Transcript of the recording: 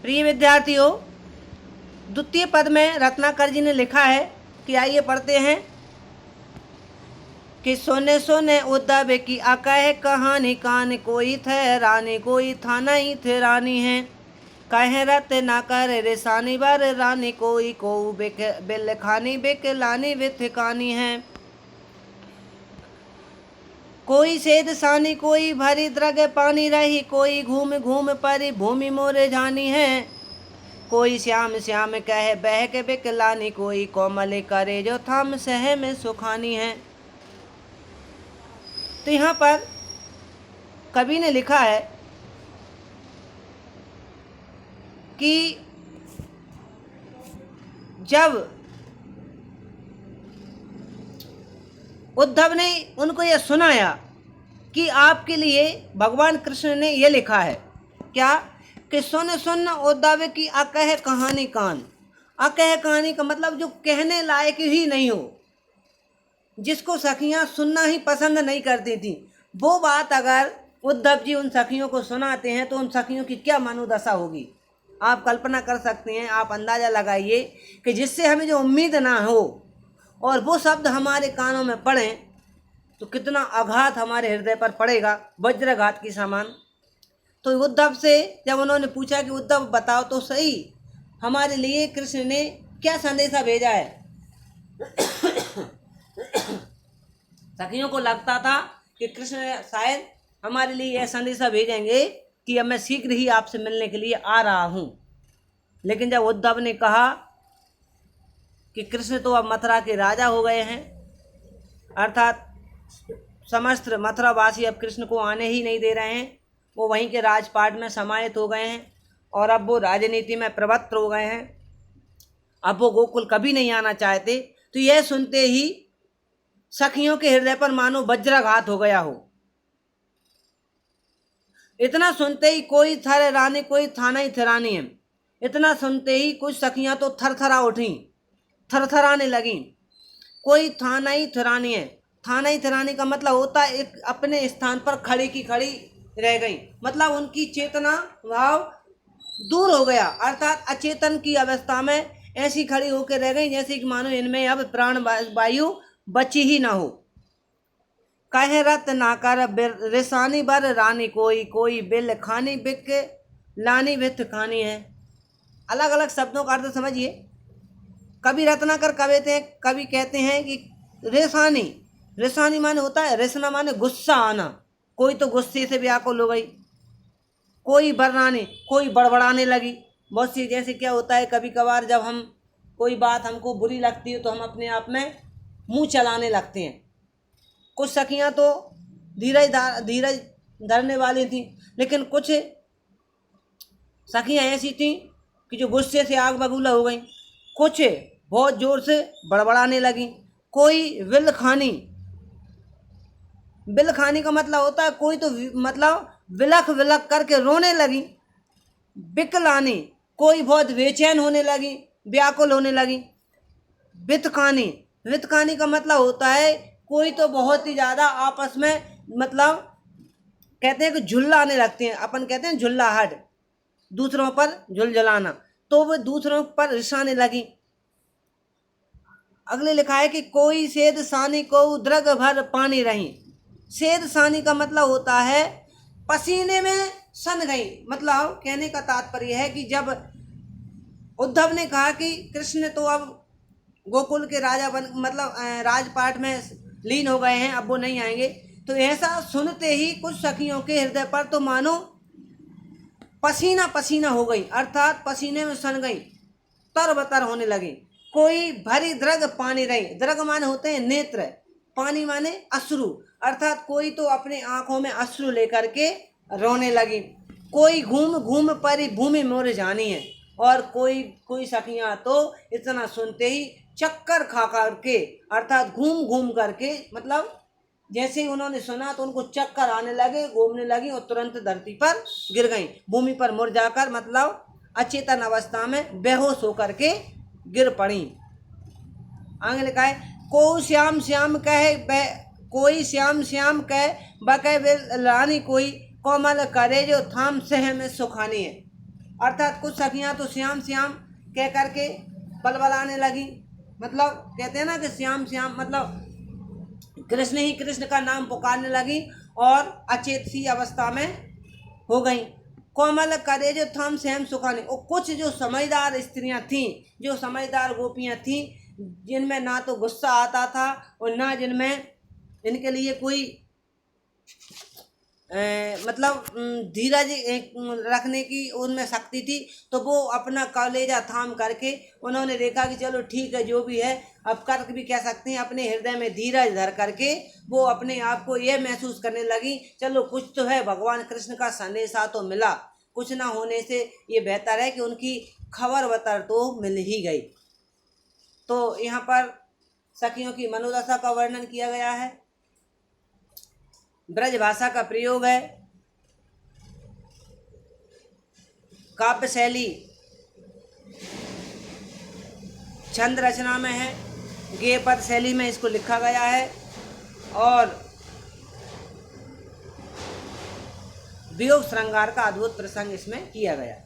प्रिय विद्यार्थियों, द्वितीय पद में रत्नाकर जी ने लिखा है कि आइए पढ़ते हैं कि सोने सोने उद्धव की अकह कहानी, कान कोई थे रानी कोई था नहीं थे रानी है। कह रत ना कर रेसानी बर रानी कोई को बिल खानी बिक लानी विथ कानी है। कोई सेध सानी कोई भरी द्रग पानी रही, कोई घूम घूम परी भूमि मोरे जानी है। कोई श्याम श्याम कह बह के बिक लानी, कोई कोमल करे जो थम सह में सुखानी है। तो यहाँ पर कवि ने लिखा है कि जब उद्धव ने उनको यह सुनाया कि आपके लिए भगवान कृष्ण ने यह लिखा है क्या कि सुन सुन उद्धव की अकह कहानी कान। अकह कहानी का मतलब जो कहने लायक ही नहीं हो, जिसको सखियां सुनना ही पसंद नहीं करती थी, वो बात अगर उद्धव जी उन सखियों को सुनाते हैं तो उन सखियों की क्या मनोदशा होगी। आप कल्पना कर सकते हैं, आप अंदाज़ा लगाइए कि जिससे हमें जो उम्मीद ना हो और वो शब्द हमारे कानों में पड़ें तो कितना आघात हमारे हृदय पर पड़ेगा, वज्रघात की समान। तो उद्धव से जब उन्होंने पूछा कि उद्धव बताओ तो सही, हमारे लिए कृष्ण ने क्या संदेशा भेजा है। सखियों को लगता था कि कृष्ण शायद हमारे लिए यह संदेशा भेजेंगे कि अब मैं शीघ्र ही आपसे मिलने के लिए आ रहा हूँ। लेकिन जब उद्धव ने कहा कि कृष्ण तो अब मथुरा के राजा हो गए हैं, अर्थात समस्त मथुरावासी अब कृष्ण को आने ही नहीं दे रहे हैं, वो वहीं के राजपाट में समाहित हो गए हैं और अब वो राजनीति में प्रवृत्त हो गए हैं, अब वो गोकुल कभी नहीं आना चाहते। तो यह सुनते ही सखियों के हृदय पर मानो वज्राघात हो गया हो। इतना सुनते ही कोई थर रानी कोई थाना ही थरानी है। इतना सुनते ही कुछ सखियां तो थरथरा उठी, थरथराने लगी। कोई थाना ही थरानी है। थाना ही थरानी का मतलब होता है एक अपने स्थान पर खड़ी की खड़ी रह गई, मतलब उनकी चेतना भाव दूर हो गया, अर्थात अचेतन की अवस्था में ऐसी खड़ी होकर रह गई जैसे कि मानो इनमें अब प्राण वायु बची ही ना हो। कह रत ना कर रिसानी बर रानी कोई, कोई बिल खानी बिक लानी विथ खानी है। अलग अलग शब्दों का अर्थ समझिए। कवि रत्नाकर कवि कहते हैं कि रेसानी, रेसानी माने होता है रेसना माने गुस्सा आना, कोई तो गुस्से से व्याकुल हो गई। कोई बरनाने, कोई बड़बड़ाने लगी। बहुत सी जैसे क्या होता है कभी कभार जब हम कोई बात हमको बुरी लगती है तो हम अपने आप में मुंह चलाने लगते हैं। कुछ सखियां तो धीरज धरने वाली थी, लेकिन कुछ सखियां ऐसी थीं कि जो गुस्से से आग बबूला हो गई। कुछ बहुत जोर से बड़बड़ाने लगी। कोई विल खानी, बिल खानी का मतलब होता है कोई तो मतलब विलख विलख करके रोने लगी। बिकलानी, कोई बहुत बेचैन होने लगी, व्याकुल होने लगी। वितकानी, वितकानी का मतलब होता है कोई तो बहुत ही ज़्यादा आपस में मतलब कहते हैं कि झुल्लाने लगते हैं, अपन कहते हैं झुल्लाहट, दूसरों पर झुलझुलाना, तो वो दूसरों पर रिसाने लगी। अगले लिखा है कि कोई सेध सानी को द्रग भर पानी रही। सेध सानी का मतलब होता है पसीने में सन गई। मतलब कहने का तात्पर्य है कि जब उद्धव ने कहा कि कृष्ण तो अब गोकुल के राजा बन मतलब राजपाट में लीन हो गए हैं, अब वो नहीं आएंगे, तो ऐसा सुनते ही कुछ सखियों के हृदय पर तो मानो पसीना पसीना हो गई, अर्थात पसीने में सन गई, तरबतर होने लगी। कोई भरी द्रग पानी रही। द्रग माने होते हैं नेत्र, पानी माने अश्रु, अर्थात कोई तो अपने आंखों में अश्रु लेकर के रोने लगी। कोई घूम घूम परी भूमि मोर जानी है, और कोई सखियां तो इतना सुनते ही चक्कर खा करके, अर्थात घूम घूम करके, मतलब जैसे ही उन्होंने सुना तो उनको चक्कर आने लगे, घूमने लगी और तुरंत धरती पर गिर गई, भूमि पर मुड़ जाकर मतलब अचेतन अवस्था में बेहोश होकर के गिर पड़ी। आगे लिखा है कोई श्याम श्याम कहे बके रानी कोई कोमल करे जो थाम सह में सुखानी है। अर्थात कुछ सखियां तो श्याम श्याम कह करके बलबलाने लगी, मतलब कहते हैं ना कि श्याम श्याम मतलब कृष्ण ही कृष्ण का नाम पुकारने लगी और अचेत सी अवस्था में हो गई। कोमल करे जो थम श्याम सुखाने, और कुछ जो समझदार स्त्रियां थीं, जो समझदार गोपियां थीं, जिनमें ना तो गुस्सा आता था और ना जिनमें इनके लिए कोई मतलब धीरज रखने की उनमें शक्ति थी, तो वो अपना कलेजा थाम करके उन्होंने देखा कि चलो ठीक है, जो भी है अब कर भी कह सकते हैं, अपने हृदय में धीरज धर करके वो अपने आप को ये महसूस करने लगी, चलो कुछ तो है, भगवान कृष्ण का संदेशा तो मिला, कुछ ना होने से ये बेहतर है कि उनकी खबर बतर तो मिल ही गई। तो यहाँ पर सखियों की मनोदशा का वर्णन किया गया है। ब्रज भाषा का प्रयोग है। काव्य शैली छंद रचना में है, गेय पद शैली में इसको लिखा गया है और वियोग श्रृंगार का अद्भुत प्रसंग इसमें किया गया।